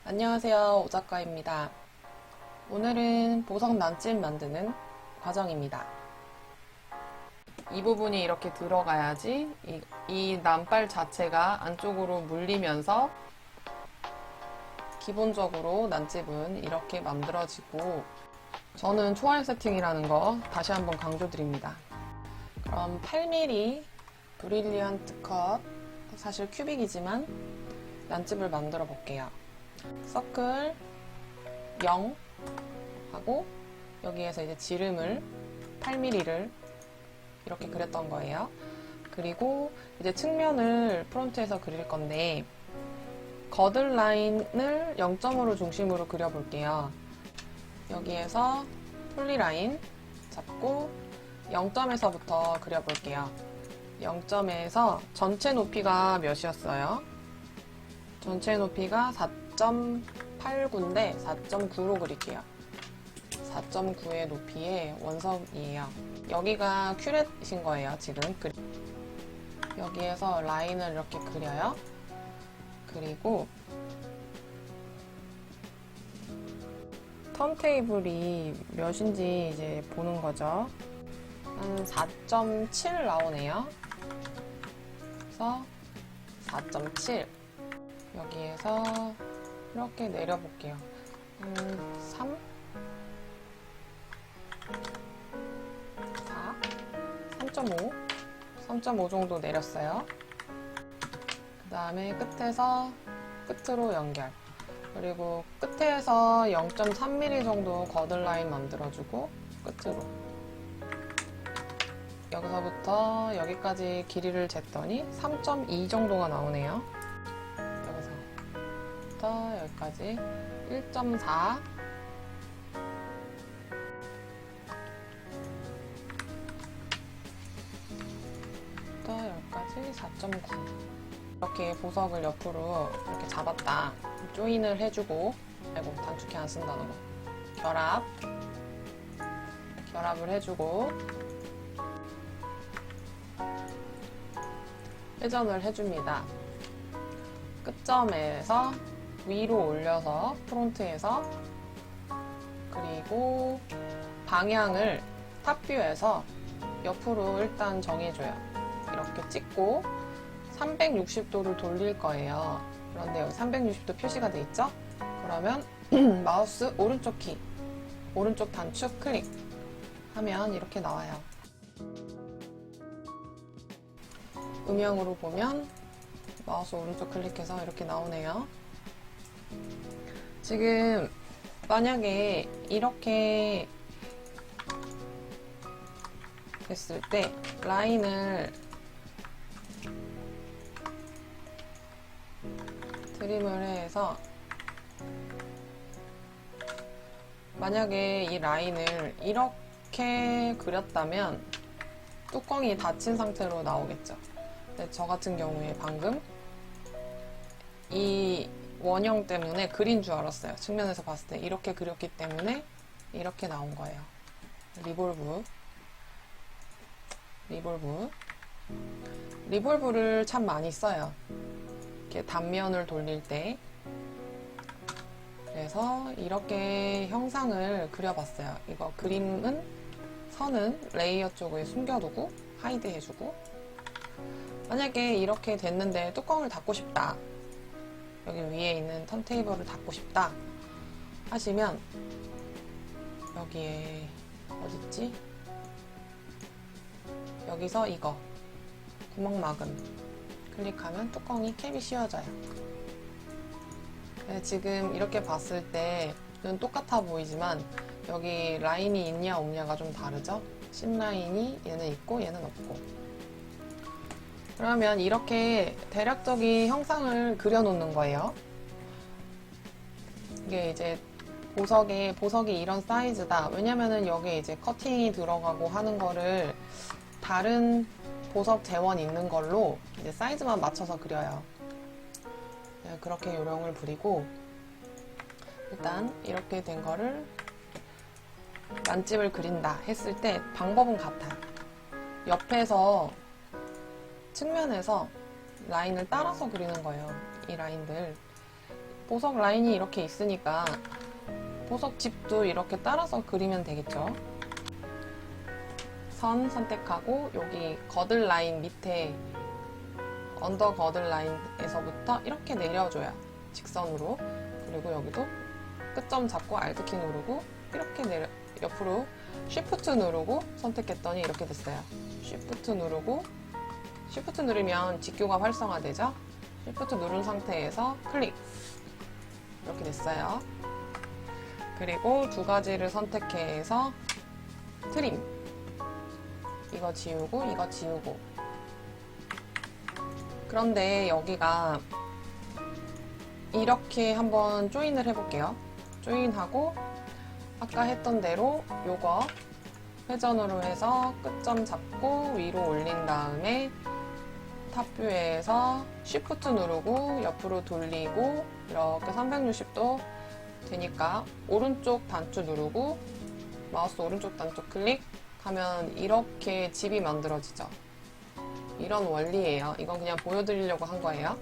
안녕하세요, 오작가입니다. 오늘은 보석 난집 만드는 과정입니다. 이 부분이 이렇게 들어가야지 이 난발 자체가 안쪽으로 물리면서 기본적으로 난집은 이렇게 만들어지고, 저는 초알 세팅이라는 거 다시 한번 강조드립니다. 그럼 8mm 브릴리언트 컷, 사실 큐빅이지만 난집을 만들어 볼게요. 서클 0 하고 여기에서 이제 지름을 8mm를 이렇게 그렸던 거예요. 그리고 이제 측면을 프론트에서 그릴 건데 거들 라인을 0점으로 중심으로 그려볼게요. 여기에서 폴리라인 잡고 0점에서부터 그려볼게요. 0점에서 전체 높이가 몇이었어요? 전체 높이가 4.89인데 4.9로 그릴게요. 4.9의 높이의 원석이에요. 여기가 큐렛인 거예요, 지금. 여기에서 라인을 이렇게 그려요. 그리고 턴테이블이 몇인지 이제 보는 거죠. 한 4.7 나오네요. 그래서 4.7 여기에서 이렇게 내려볼게요. 3, 4, 3.5, 3.5 정도 내렸어요. 그 다음에 끝에서 끝으로 연결. 그리고 끝에서 0.3mm 정도 거들라인 만들어주고 끝으로. 여기서부터 여기까지 길이를 쟀더니 3.2 정도가 나오네요. 여기서부터 여기까지 1.4, 또 여기까지 4.9. 이렇게 보석을 옆으로 이렇게 잡았다. 조인을 해주고, 아이고, 단축키 안 쓴다는 거. 결합을 해주고, 회전을 해줍니다. 끝점에서 위로 올려서 프론트에서, 그리고 방향을 탑뷰에서 옆으로 일단 정해줘요. 이렇게 찍고 360도를 돌릴 거예요. 그런데 여기 360도 표시가 돼 있죠? 그러면 마우스 오른쪽 키, 오른쪽 단축 클릭 하면 이렇게 나와요. 음영으로 보면 마우스 오른쪽 클릭해서 이렇게 나오네요. 지금 만약에 이렇게 됐을 때 라인을 트림을 해서, 만약에 이 라인을 이렇게 그렸다면 뚜껑이 닫힌 상태로 나오겠죠. 근데 저 같은 경우에 방금 이 원형 때문에 그린 줄 알았어요. 측면에서 봤을 때 이렇게 그렸기 때문에 이렇게 나온 거예요. 리볼브를 참 많이 써요. 이렇게 단면을 돌릴 때. 그래서 이렇게 형상을 그려봤어요. 이거 그림은 선은 레이어 쪽에 숨겨두고 하이드 해주고, 만약에 이렇게 됐는데 뚜껑을 닫고 싶다, 여기 위에 있는 턴테이블을 닫고 싶다 하시면 여기에 어딨지? 여기서 이거 구멍 막음 클릭하면 뚜껑이 캡이 씌워져요. 지금 이렇게 봤을 때는 똑같아 보이지만 여기 라인이 있냐 없냐가 좀 다르죠? 심라인이 얘는 있고 얘는 없고. 그러면 이렇게 대략적인 형상을 그려놓는 거예요. 이게 이제 보석이 이런 사이즈다. 왜냐면은 여기에 이제 커팅이 들어가고 하는 거를 다른 보석 재원 있는 걸로 이제 사이즈만 맞춰서 그려요. 그렇게 요령을 부리고, 일단 이렇게 된 거를 난집을 그린다 했을 때 방법은 같아요. 옆에서 측면에서 라인을 따라서 그리는 거예요. 이 라인들 보석 라인이 이렇게 있으니까 보석 집도 이렇게 따라서 그리면 되겠죠. 선 선택하고 여기 거들 라인 밑에 언더 거들 라인에서부터 이렇게 내려줘요. 직선으로. 그리고 여기도 끝점 잡고 Alt키 누르고 이렇게 내려 옆으로 Shift 누르고 선택했더니 이렇게 됐어요. Shift 누르고 Shift 누르면 직교가 활성화되죠. Shift 누른 상태에서 클릭. 이렇게 됐어요. 그리고 두 가지를 선택해서 트림. 이거 지우고 이거 지우고. 그런데 여기가 이렇게 한번 조인을 해볼게요. 조인하고 아까 했던 대로 요거 회전으로 해서 끝점 잡고 위로 올린 다음에 탑뷰에서 Shift 누르고 옆으로 돌리고 이렇게 360도 되니까 오른쪽 단추 누르고 마우스 오른쪽 단추 클릭하면 이렇게 집이 만들어지죠. 이런 원리예요. 이건 그냥 보여드리려고 한 거예요.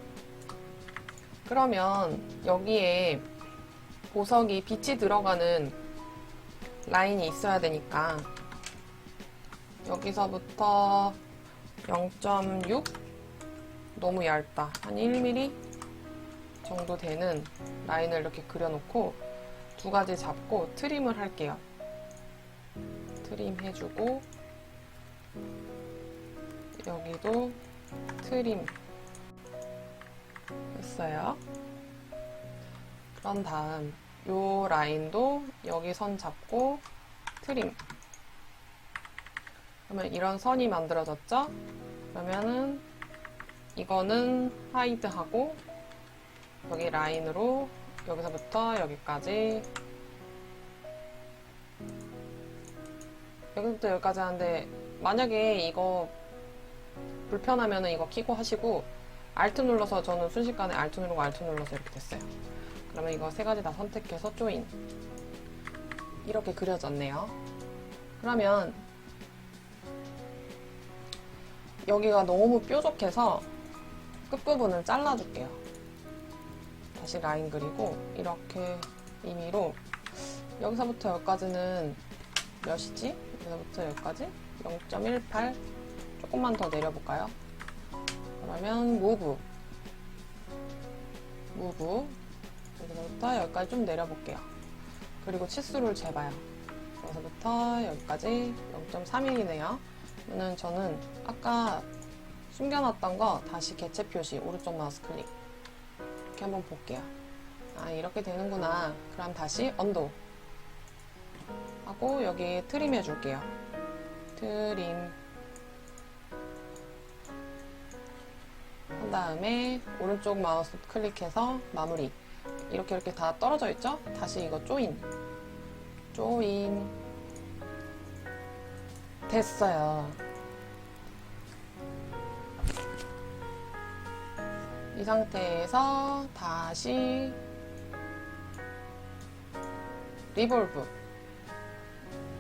그러면 여기에 보석이 빛이 들어가는 라인이 있어야 되니까 여기서부터 0.6 너무 얇다. 한 1mm 정도 되는 라인을 이렇게 그려놓고 두 가지 잡고 트림을 할게요. 트림 해주고 여기도 트림 했어요. 그런 다음 요 라인도 여기 선 잡고 트림. 그러면 이런 선이 만들어졌죠? 그러면은 이거는 하이드하고 여기 라인으로 여기서부터 여기까지 여기부터 여기까지 하는데 만약에 이거 불편하면은 이거 키고 하시고 Alt 눌러서 저는 순식간에 Alt 누르고 Alt 눌러서 이렇게 됐어요. 그러면 이거 세 가지 다 선택해서 조인. 이렇게 그려졌네요. 그러면 여기가 너무 뾰족해서 끝부분을 잘라줄게요. 다시 라인 그리고 이렇게 임의로 여기서부터 여기까지는 몇이지? 여기서부터 여기까지 0.18 조금만 더 내려볼까요? 그러면 무브 여기서부터 여기까지 좀 내려볼게요. 그리고 치수를 재봐요. 여기서부터 여기까지 0.31이네요. 그러면 저는 아까 숨겨놨던 거 다시 개체 표시 오른쪽 마우스 클릭 이렇게 한번 볼게요. 아 이렇게 되는구나. 그럼 다시 언도 하고 여기 트림 해줄게요. 트림 한 다음에 오른쪽 마우스 클릭해서 마무리. 이렇게 다 떨어져 있죠? 다시 이거 조인 됐어요. 이 상태에서 다시 리볼브.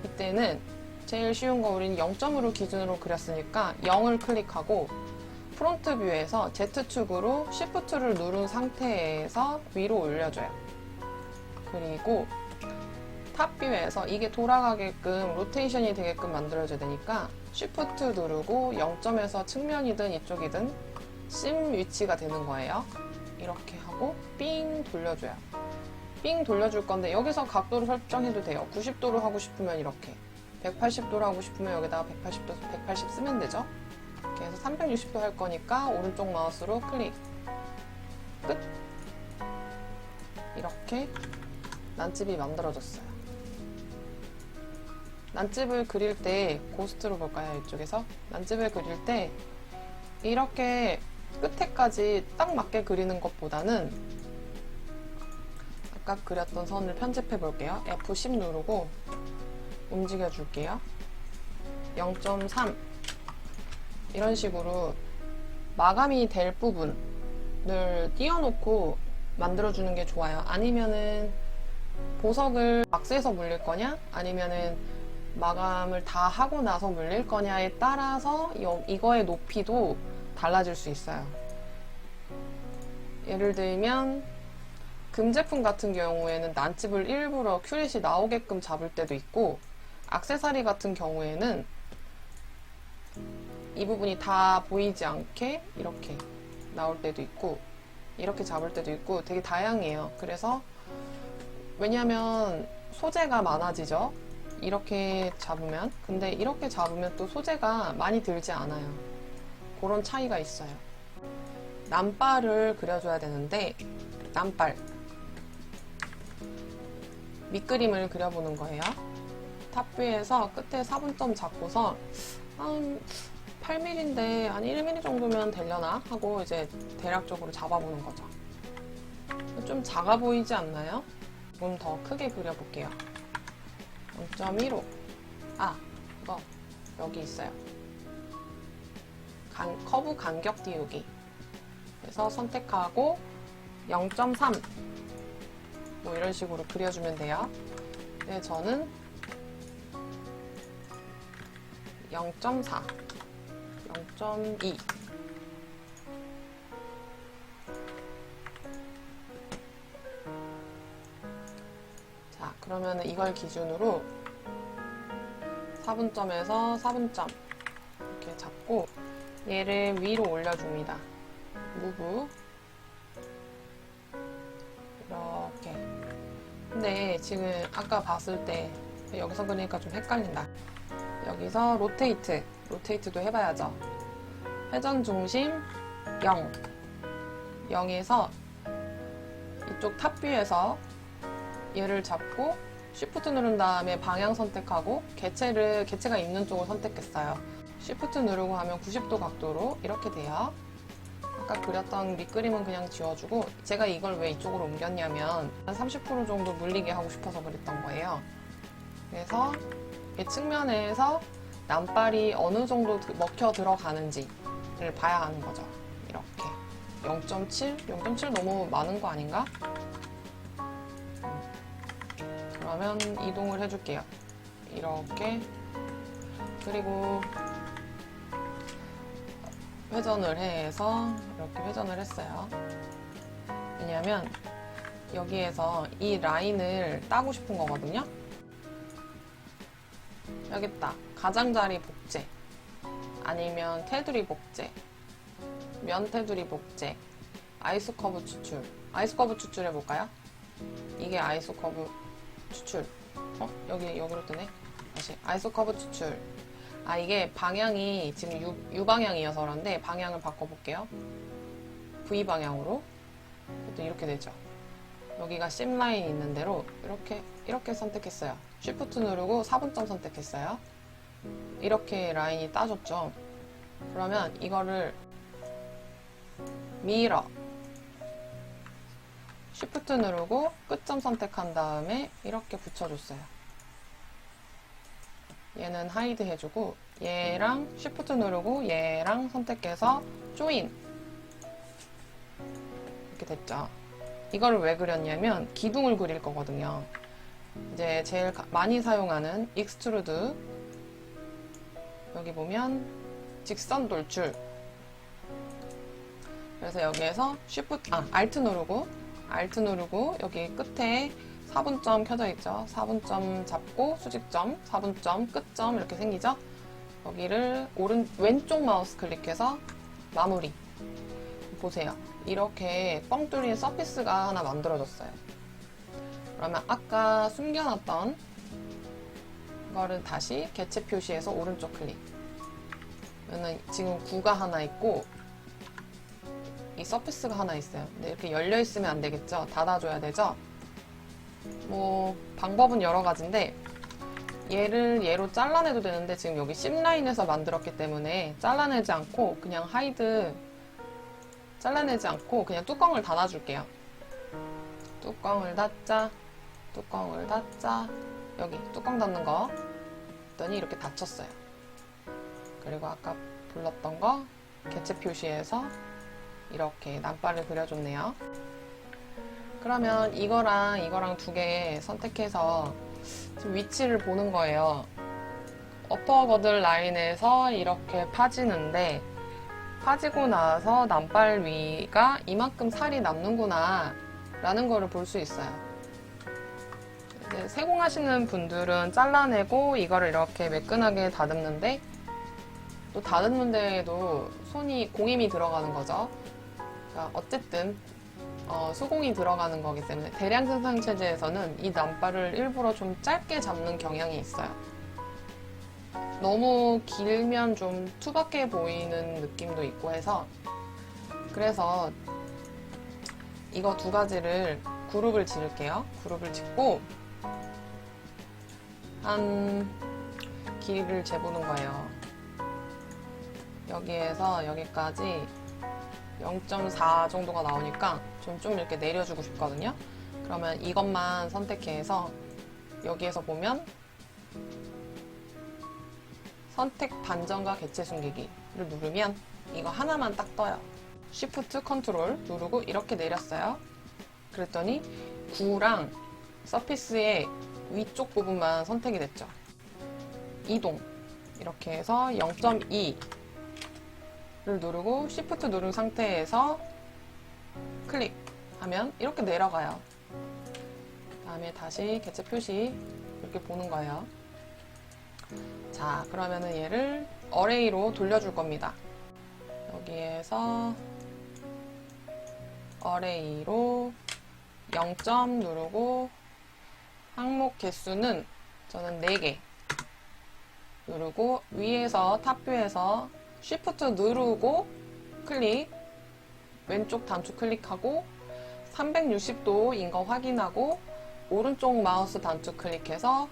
이때는 제일 쉬운 거 우린 0점으로 기준으로 그렸으니까 0을 클릭하고 프론트 뷰에서 Z축으로 Shift를 누른 상태에서 위로 올려줘요. 그리고 탑 뷰에서 이게 돌아가게끔 로테이션이 되게끔 만들어줘야 되니까 Shift 누르고 0점에서 측면이든 이쪽이든 심 위치가 되는 거예요. 이렇게 하고 삥 돌려줘요. 삥 돌려줄 건데 여기서 각도를 설정해도 돼요. 90도로 하고 싶으면 이렇게 180도로 하고 싶으면 여기다가 180 쓰면 되죠. 이렇게 해서 360도 할 거니까 오른쪽 마우스로 클릭 끝. 이렇게 난집이 만들어졌어요. 난집을 그릴 때 고스트로 볼까요? 이쪽에서 난집을 그릴 때 이렇게 끝에까지 딱 맞게 그리는 것보다는 아까 그렸던 선을 편집해 볼게요. F10 누르고 움직여 줄게요. 0.3 이런 식으로 마감이 될 부분을 띄워놓고 만들어주는 게 좋아요. 아니면은 보석을 박스에서 물릴 거냐 아니면은 마감을 다 하고 나서 물릴 거냐에 따라서 이거의 높이도 달라질 수 있어요. 예를 들면 금 제품 같은 경우에는 난집을 일부러 큐릿이 나오게끔 잡을 때도 있고, 액세서리 같은 경우에는 이 부분이 다 보이지 않게 이렇게 나올 때도 있고, 이렇게 잡을 때도 있고, 되게 다양해요. 그래서 왜냐면 소재가 많아지죠. 이렇게 잡으면. 근데 이렇게 잡으면 또 소재가 많이 들지 않아요. 그런 차이가 있어요. 남발을 그려줘야 되는데, 남발 밑그림을 그려보는 거예요. 탑뷰에서 끝에 4분점 잡고서 한 8mm인데 한 1mm 정도면 되려나 하고 이제 대략적으로 잡아보는 거죠. 좀 작아 보이지 않나요? 좀 더 크게 그려볼게요. 0.15. 이거 여기 있어요. 커브 간격 띄우기. 그래서 선택하고 0.3 뭐 이런 식으로 그려주면 돼요. 네, 저는 0.4, 0.2. 자, 그러면 이걸 기준으로 4분점에서 4분점 이렇게 잡고 얘를 위로 올려줍니다. 무브 이렇게. 근데 지금 아까 봤을 때 여기서 그리니까 좀 헷갈린다. 여기서 로테이트도 해봐야죠. 회전 중심 0, 0에서 이쪽 탑뷰에서 얘를 잡고 Shift 누른 다음에 방향 선택하고 개체가 있는 쪽을 선택했어요. Shift 누르고 하면 90도 각도로 이렇게 돼요. 아까 그렸던 밑그림은 그냥 지워주고, 제가 이걸 왜 이쪽으로 옮겼냐면 한 30% 정도 물리게 하고 싶어서 그랬던 거예요. 그래서 이 측면에서 남발이 어느 정도 먹혀 들어가는지를 봐야 하는 거죠. 이렇게 0.7? 0.7 너무 많은 거 아닌가? 그러면 이동을 해줄게요. 이렇게. 그리고 회전을 해서 이렇게 회전을 했어요. 왜냐면 여기에서 이 라인을 따고 싶은 거거든요. 여기 있다. 가장자리 복제, 아니면 테두리 복제, 면 테두리 복제, 아이스 커브 추출. 아이스 커브 추출 해볼까요? 이게 아이스 커브 추출. 여기로 뜨네. 다시 아이스 커브 추출. 이게 방향이 지금 U 방향이어서 그런데 방향을 바꿔볼게요. V 방향으로. 이렇게 되죠. 여기가 심 라인 있는 대로 이렇게 선택했어요. Shift 누르고 4분점 선택했어요. 이렇게 라인이 따졌죠. 그러면 이거를 밀어. Shift 누르고 끝점 선택한 다음에 이렇게 붙여줬어요. 얘는 하이드 해주고, 얘랑 Shift 누르고 얘랑 선택해서 조인. 이렇게 됐죠. 이거를 왜 그렸냐면 기둥을 그릴 거거든요. 이제 제일 많이 사용하는 익스트루드, 여기 보면 직선 돌출. 그래서 여기에서 Alt 누르고 여기 끝에 4분점 켜져 있죠. 4분점 잡고 수직점, 4분점, 끝점 이렇게 생기죠. 여기를 왼쪽 마우스 클릭해서 마무리. 보세요. 이렇게 뻥 뚫린 서피스가 하나 만들어졌어요. 그러면 아까 숨겨놨던 이거를 다시 개체 표시해서 오른쪽 클릭. 그러면 지금 구가 하나 있고 이 서피스가 하나 있어요. 근데 이렇게 열려 있으면 안 되겠죠. 닫아줘야 되죠. 뭐 방법은 여러 가지인데 얘를 얘로 잘라내도 되는데 지금 여기 심 라인에서 만들었기 때문에 잘라내지 않고 그냥 하이드, 잘라내지 않고 그냥 뚜껑을 닫아줄게요. 뚜껑을 닫자. 여기 뚜껑 닫는 거 했더니 이렇게 닫혔어요. 그리고 아까 불렀던 거 개체 표시해서 이렇게 남발을 그려줬네요. 그러면 이거랑 두 개 선택해서 지금 위치를 보는 거예요. 어퍼 거들 라인에서 이렇게 파지는데, 파지고 나서 남발 위가 이만큼 살이 남는구나 라는 거를 볼 수 있어요. 이제 세공하시는 분들은 잘라내고 이거를 이렇게 매끈하게 다듬는데, 또 다듬는 데에도 공임이 들어가는 거죠. 그러니까 어쨌든 수공이 들어가는 거기 때문에 대량 생산 체제에서는 이 남발을 일부러 좀 짧게 잡는 경향이 있어요. 너무 길면 좀 투박해 보이는 느낌도 있고 해서, 그래서 이거 두 가지를 그룹을 지을게요. 그룹을 짓고 한 길이를 재보는 거예요. 여기에서 여기까지 0.4 정도가 나오니까 좀 이렇게 내려주고 싶거든요. 그러면 이것만 선택해서 여기에서 보면 선택 반전과 개체 숨기기를 누르면 이거 하나만 딱 떠요. Shift 컨트롤 누르고 이렇게 내렸어요. 그랬더니 구랑 서피스의 위쪽 부분만 선택이 됐죠. 이동 이렇게 해서 0.2를 누르고 Shift 누른 상태에서 클릭하면 이렇게 내려가요. 다음에 다시 개체 표시 이렇게 보는 거예요. 자, 그러면은 얘를 어레이로 돌려줄 겁니다. 여기에서 어레이로 0점 누르고 항목 개수는 저는 4개 누르고 위에서 탑뷰에서 Shift 누르고 클릭, 왼쪽 단추 클릭하고 360도인 거 확인하고 오른쪽 마우스 단추 클릭해서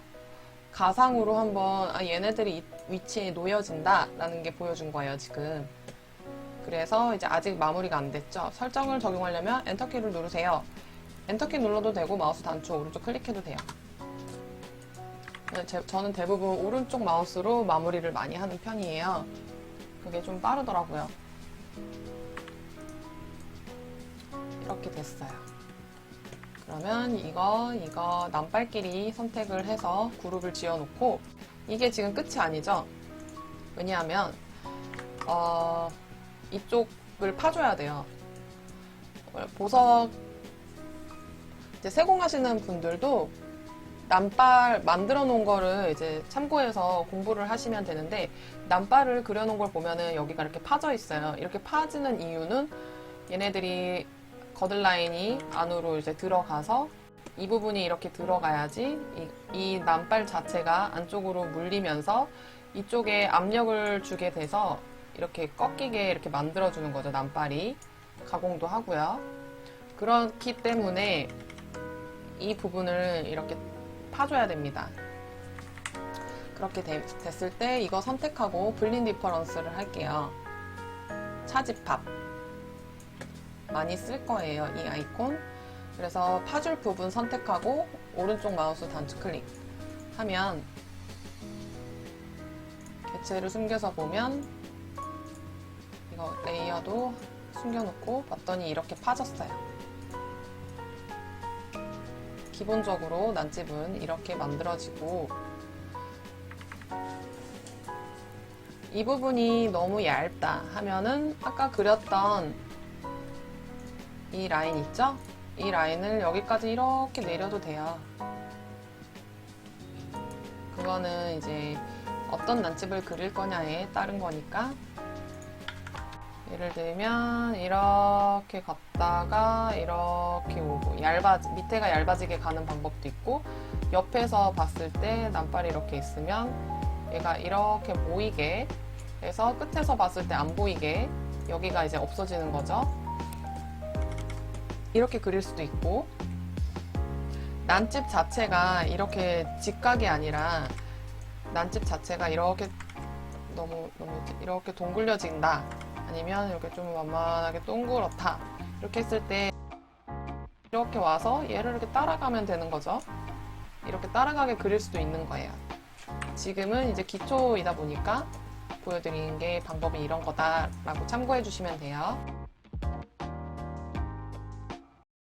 가상으로 한번 얘네들이 위치에 놓여진다 라는 게 보여준 거예요, 지금. 그래서 이제 아직 마무리가 안 됐죠. 설정을 적용하려면 엔터키를 누르세요. 엔터키 눌러도 되고 마우스 단추 오른쪽 클릭해도 돼요. 저는 대부분 오른쪽 마우스로 마무리를 많이 하는 편이에요. 그게 좀 빠르더라고요. 이렇게 됐어요. 그러면 이거 남발끼리 선택을 해서 그룹을 지어놓고, 이게 지금 끝이 아니죠. 왜냐하면 이쪽을 파줘야 돼요. 보석 이제 세공하시는 분들도 남발 만들어 놓은 거를 이제 참고해서 공부를 하시면 되는데, 남발을 그려 놓은 걸 보면은 여기가 이렇게 파져 있어요. 이렇게 파지는 이유는 얘네들이 거들라인이 안으로 이제 들어가서 이 부분이 이렇게 들어가야지 이 남발 자체가 안쪽으로 물리면서 이쪽에 압력을 주게 돼서 이렇게 꺾이게 이렇게 만들어주는 거죠. 남발이 가공도 하고요. 그렇기 때문에 이 부분을 이렇게 파줘야 됩니다. 그렇게 됐을 때 이거 선택하고 블린 디퍼런스를 할게요. 차집합 많이 쓸 거예요, 이 아이콘. 그래서 파줄 부분 선택하고 오른쪽 마우스 단추 클릭 하면 개체를 숨겨서 보면 이거 레이어도 숨겨놓고 봤더니 이렇게 파졌어요. 기본적으로 난집은 이렇게 만들어지고, 이 부분이 너무 얇다 하면은 아까 그렸던 이 라인 있죠? 이 라인을 여기까지 이렇게 내려도 돼요. 그거는 이제 어떤 난집을 그릴 거냐에 따른 거니까. 예를 들면 이렇게 갔다가 이렇게 오고 밑에가 얇아지게 가는 방법도 있고, 옆에서 봤을 때 남발이 이렇게 있으면 얘가 이렇게 보이게 해서 끝에서 봤을 때 안 보이게 여기가 이제 없어지는 거죠. 이렇게 그릴 수도 있고, 난집 자체가 이렇게 직각이 아니라 난집 자체가 이렇게 너무 이렇게 동글려진다, 아니면 이렇게 좀 완만하게 동그랗다, 이렇게 했을 때 이렇게 와서 얘를 이렇게 따라가면 되는 거죠. 이렇게 따라가게 그릴 수도 있는 거예요. 지금은 이제 기초이다 보니까 보여드리는 게 방법이 이런 거다라고 참고해 주시면 돼요.